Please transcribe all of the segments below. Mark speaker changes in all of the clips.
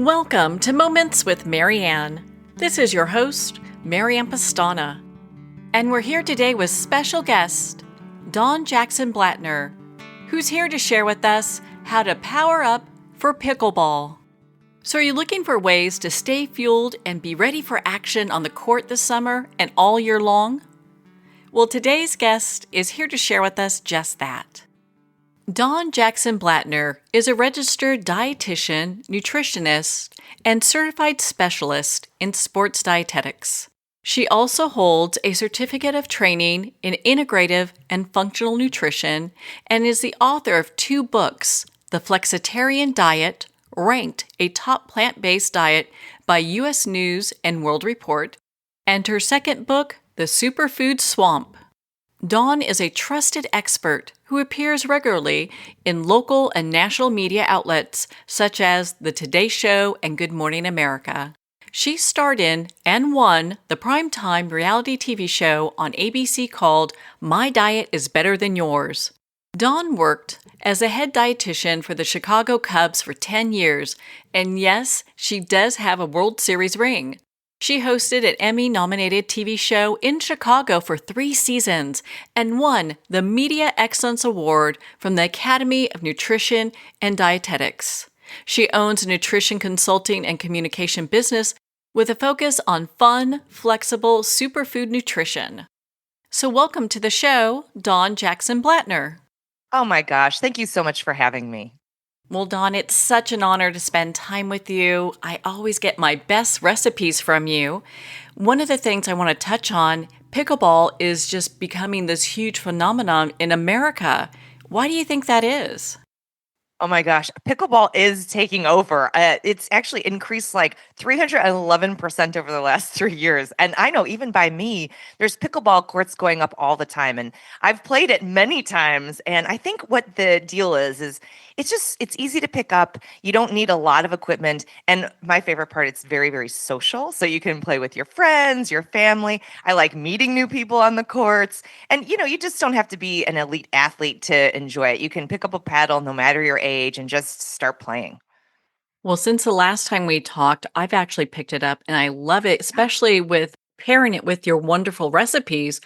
Speaker 1: Welcome to Moments with Marianne. This is your host, Marianne Pastana. And we're here today with special guest, Dawn Jackson Blatner, who's here to share with us how to power up for pickleball. So are you looking for ways to stay fueled and be ready for action on the court this summer and all year long? Well, today's guest is here to share with us just that. Dawn Jackson Blatner is a registered dietitian, nutritionist, and certified specialist in sports dietetics. She also holds a certificate of training in integrative and functional nutrition and is the author of 2 books, The Flexitarian Diet, ranked a top plant-based diet by U.S. News and World Report, and her second book, The Superfood Swamp. Dawn is a trusted expert who appears regularly in local and national media outlets such as The Today Show and Good Morning America. She starred in and won the primetime reality TV show on ABC called My Diet is Better Than Yours. Dawn worked as a head dietitian for the Chicago Cubs for 10 years, and yes, she does have a World Series ring. She hosted an Emmy-nominated TV show in Chicago for 3 seasons and won the Media Excellence Award from the Academy of Nutrition and Dietetics. She owns a nutrition consulting and communication business with a focus on fun, flexible superfood nutrition. So welcome to the show, Dawn Jackson Blatner.
Speaker 2: Oh my gosh, thank you so much for having me.
Speaker 1: Well, Dawn, it's such an honor to spend time with you. I always get my best recipes from you. One of the things I want to touch on, pickleball is just becoming this huge phenomenon in America. Why do you think that is?
Speaker 2: Oh my gosh, pickleball is taking over. It's actually increased like 311% over the last 3 years. And I know even by me, there's pickleball courts going up all the time. And I've played it many times. And I think what the deal is it's easy to pick up. You don't need a lot of equipment. And my favorite part, it's very, very social. So you can play with your friends, your family. I like meeting new people on the courts. And, you just don't have to be an elite athlete to enjoy it. You can pick up a paddle no matter your age and just start playing.
Speaker 1: Well, since the last time we talked, I've actually picked it up and I love it, especially with pairing it with your wonderful recipes.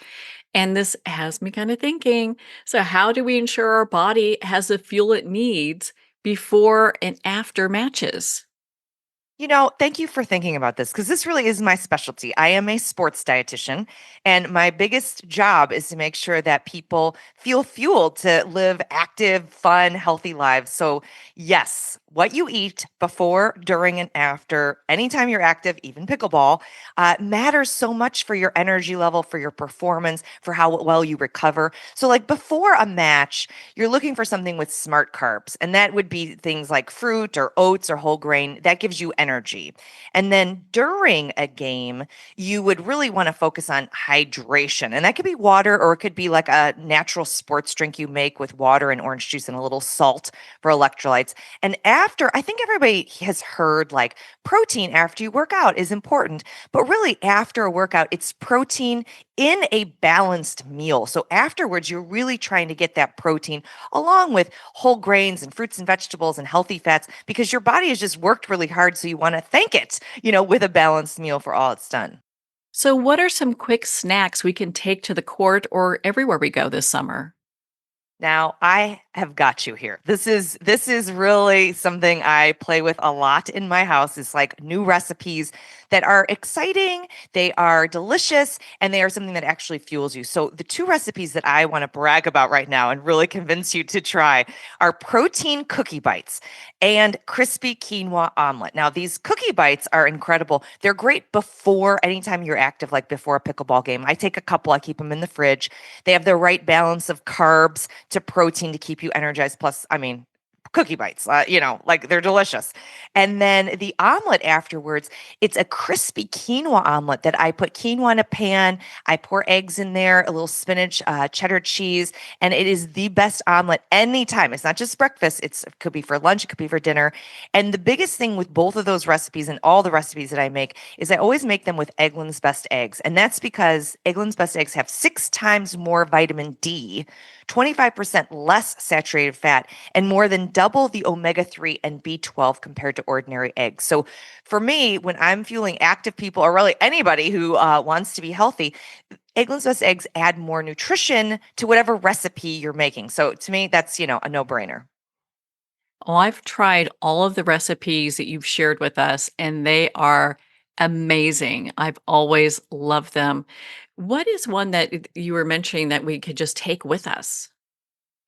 Speaker 1: And this has me kind of thinking, so how do we ensure our body has the fuel it needs before and after matches?
Speaker 2: Thank you for thinking about this because this really is my specialty. I am a sports dietitian, and my biggest job is to make sure that people feel fueled to live active, fun, healthy lives. So, yes, what you eat before, during, and after, anytime you're active, even pickleball, matters so much for your energy level, for your performance, for how well you recover. So, like before a match, you're looking for something with smart carbs, and that would be things like fruit or oats or whole grain. That gives you energy. And then during a game, you would really want to focus on hydration, and that could be water or it could be like a natural sports drink you make with water and orange juice and a little salt for electrolytes. And after, I think everybody has heard like protein after you work out is important, but really after a workout, it's protein in a balanced meal. So afterwards, you're really trying to get that protein along with whole grains and fruits and vegetables and healthy fats because your body has just worked really hard. So you want to thank it, with a balanced meal for all it's done.
Speaker 1: So, what are some quick snacks we can take to the court or everywhere we go this summer?
Speaker 2: Now, I have got you here. This is really something I play with a lot in my house. It's like new recipes that are exciting, they are delicious, and they are something that actually fuels you. So the 2 recipes that I want to brag about right now and really convince you to try are protein cookie bites and crispy quinoa omelet. Now, these cookie bites are incredible. They're great before anytime you're active, like before a pickleball game. I take a couple, I keep them in the fridge. They have the right balance of carbs to protein to keep you energized. Plus, cookie bites, like they're delicious. And then the omelet afterwards, it's a crispy quinoa omelet that I put quinoa in a pan. I pour eggs in there, a little spinach, cheddar cheese, and it is the best omelet anytime. It's not just breakfast. It could be for lunch. It could be for dinner. And the biggest thing with both of those recipes and all the recipes that I make is I always make them with Eggland's Best Eggs. And that's because Eggland's Best Eggs have 6 times more vitamin D 25% less saturated fat, and more than double the omega-3 and B12 compared to ordinary eggs. So for me, when I'm fueling active people or really anybody who wants to be healthy, Eggland's Best eggs add more nutrition to whatever recipe you're making. So to me, that's, a no-brainer.
Speaker 1: Oh, I've tried all of the recipes that you've shared with us, and they are amazing. I've always loved them. What is one that you were mentioning that we could just take with us?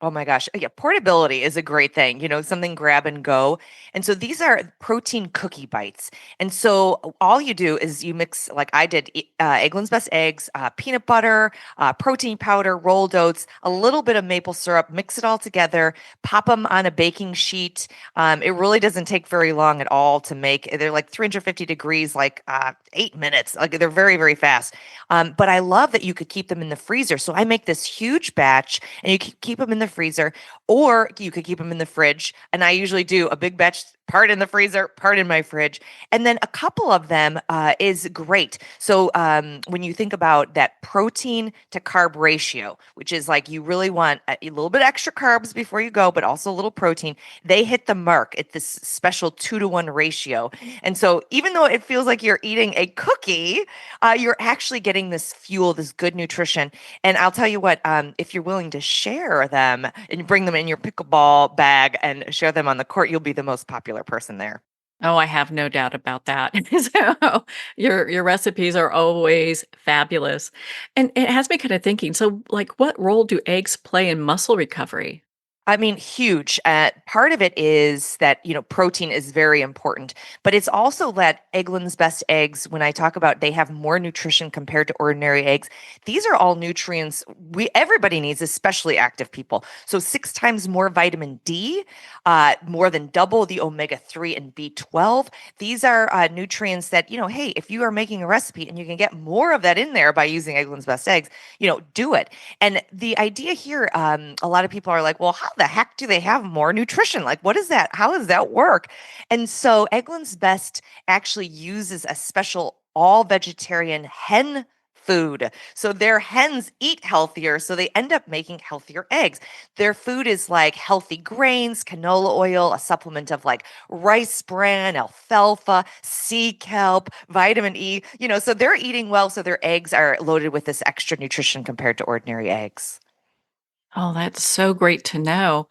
Speaker 2: Oh my gosh. Yeah, portability is a great thing, something grab and go. And so these are protein cookie bites. And so all you do is you mix, like I did, Eggland's Best eggs, peanut butter, protein powder, rolled oats, a little bit of maple syrup, mix it all together, pop them on a baking sheet. It really doesn't take very long at all to make. They're like 350 degrees, like 8 minutes. Like they're very, very fast. But I love that you could keep them in the freezer. So I make this huge batch and you can keep them in the freezer, or you could keep them in the fridge. And I usually do a big batch, part in the freezer, part in my fridge. And then a couple of them is great. So when you think about that protein to carb ratio, which is like you really want a little bit extra carbs before you go, but also a little protein, they hit the mark at this special 2-to-1 ratio. And so even though it feels like you're eating a cookie, you're actually getting this fuel, this good nutrition. And I'll tell you what, if you're willing to share them and you bring them in your pickleball bag and share them on the court, you'll be the most popular person there.
Speaker 1: Oh, I have no doubt about that. So your recipes are always fabulous. And it has me kind of thinking, so like what role do eggs play in muscle recovery?
Speaker 2: I mean, huge. Part of it is that, protein is very important, but it's also that Eggland's Best eggs, when I talk about they have more nutrition compared to ordinary eggs, these are all nutrients everybody needs, especially active people. So 6 times more vitamin D, more than double the omega-3 and B12. These are nutrients that, hey, if you are making a recipe and you can get more of that in there by using Eggland's Best eggs, do it. And the idea here, a lot of people are like, well, how the heck do they have more nutrition? Like, what is that? How does that work? And so Eggland's Best actually uses a special all vegetarian hen food. So their hens eat healthier, so they end up making healthier eggs. Their food is like healthy grains, canola oil, a supplement of like rice bran, alfalfa, sea kelp, vitamin E, so they're eating well, so their eggs are loaded with this extra nutrition compared to ordinary eggs.
Speaker 1: Oh, that's so great to know.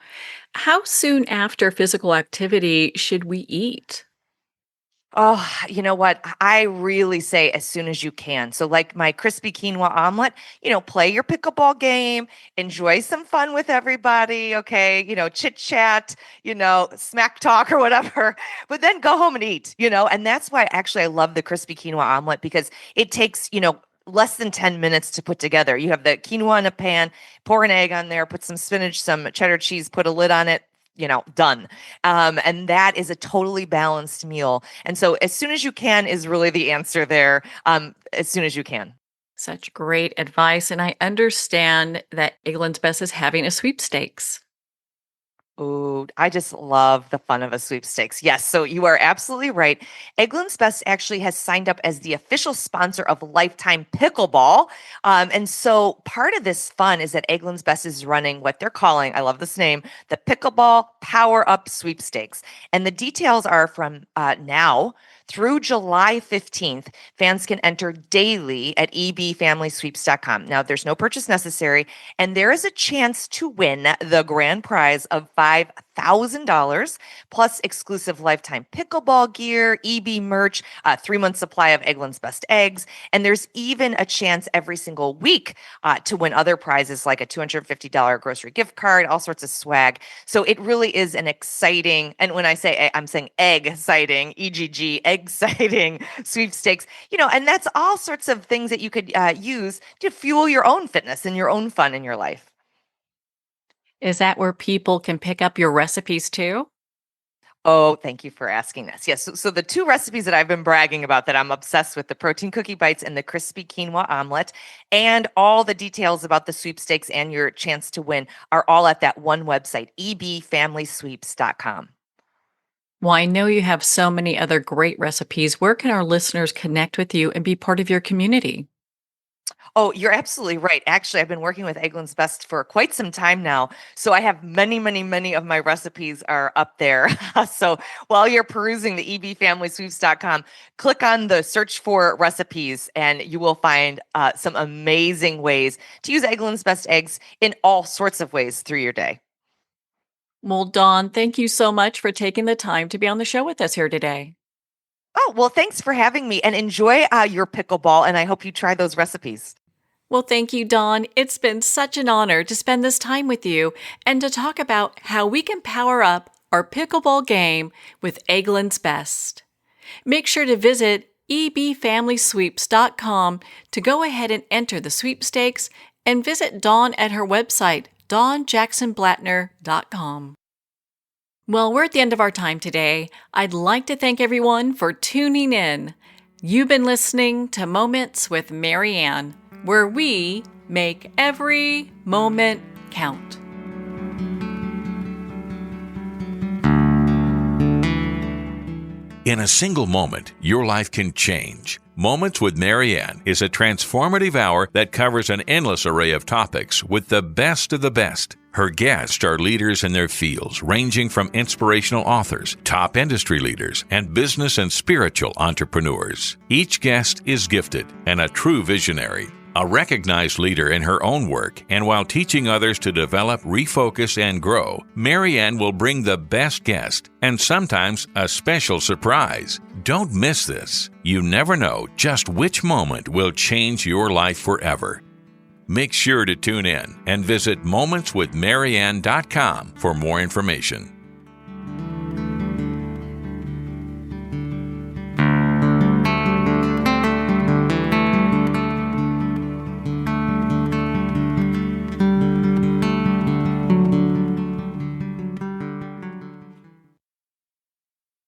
Speaker 1: How soon after physical activity should we eat?
Speaker 2: Oh, you know what? I really say as soon as you can. So, like my crispy quinoa omelet, play your pickleball game, enjoy some fun with everybody. Okay. Chit chat, smack talk or whatever, but then go home and eat, and that's why actually I love the crispy quinoa omelet because it takes, less than 10 minutes to put together. You have the quinoa in a pan, pour an egg on there, put some spinach, some cheddar cheese, put a lid on it, done. And that is a totally balanced meal. And so as soon as you can is really the answer there. As soon as you can.
Speaker 1: Such great advice. And I understand that England's Best is having a sweepstakes.
Speaker 2: Oh, I just love the fun of a sweepstakes. Yes, so you are absolutely right. Eggland's Best actually has signed up as the official sponsor of Lifetime Pickleball. And so part of this fun is that Eggland's Best is running what they're calling, I love this name, the Pickleball Power Up Sweepstakes. And the details are from now through July 15th. Fans can enter daily at ebfamilysweeps.com. Now, there's no purchase necessary, and there is a chance to win the grand prize of $5,000 plus exclusive lifetime pickleball gear, EB merch, 3 month supply of Eggland's Best eggs. And there's even a chance every single week to win other prizes like a $250 grocery gift card, all sorts of swag. So it really is an exciting, and when I say I'm saying egg exciting, EGG, exciting sweepstakes, and that's all sorts of things that you could use to fuel your own fitness and your own fun in your life.
Speaker 1: Is that where people can pick up your recipes too?
Speaker 2: Oh, thank you for asking this. Yes. So the two recipes that I've been bragging about that I'm obsessed with, the protein cookie bites and the crispy quinoa omelet, and all the details about the sweepstakes and your chance to win are all at that one website, ebfamilysweeps.com.
Speaker 1: Well, I know you have so many other great recipes. Where can our listeners connect with you and be part of your community?
Speaker 2: Oh, you're absolutely right. Actually, I've been working with Eggland's Best for quite some time now. So I have many, many, many of my recipes are up there. So while you're perusing the ebfamilysweeps.com, click on the search for recipes and you will find some amazing ways to use Eggland's Best eggs in all sorts of ways through your day.
Speaker 1: Well, Dawn, thank you so much for taking the time to be on the show with us here today.
Speaker 2: Oh, well, thanks for having me and enjoy your pickleball. And I hope you try those recipes.
Speaker 1: Well, thank you, Dawn. It's been such an honor to spend this time with you and to talk about how we can power up our pickleball game with Eggland's Best. Make sure to visit ebfamilysweeps.com to go ahead and enter the sweepstakes and visit Dawn at her website, dawnjacksonblatner.com. Well, we're at the end of our time today. I'd like to thank everyone for tuning in. You've been listening to Moments with Mary Ann, where we make every moment count.
Speaker 3: In a single moment, your life can change. Moments with Mary Ann is a transformative hour that covers an endless array of topics with the best of the best. Her guests are leaders in their fields, ranging from inspirational authors, top industry leaders, and business and spiritual entrepreneurs. Each guest is gifted and a true visionary, a recognized leader in her own work, and while teaching others to develop, refocus, and grow, Mary Ann will bring the best guest and sometimes a special surprise. Don't miss this. You never know just which moment will change your life forever. Make sure to tune in and visit momentswithmaryann.com for more information.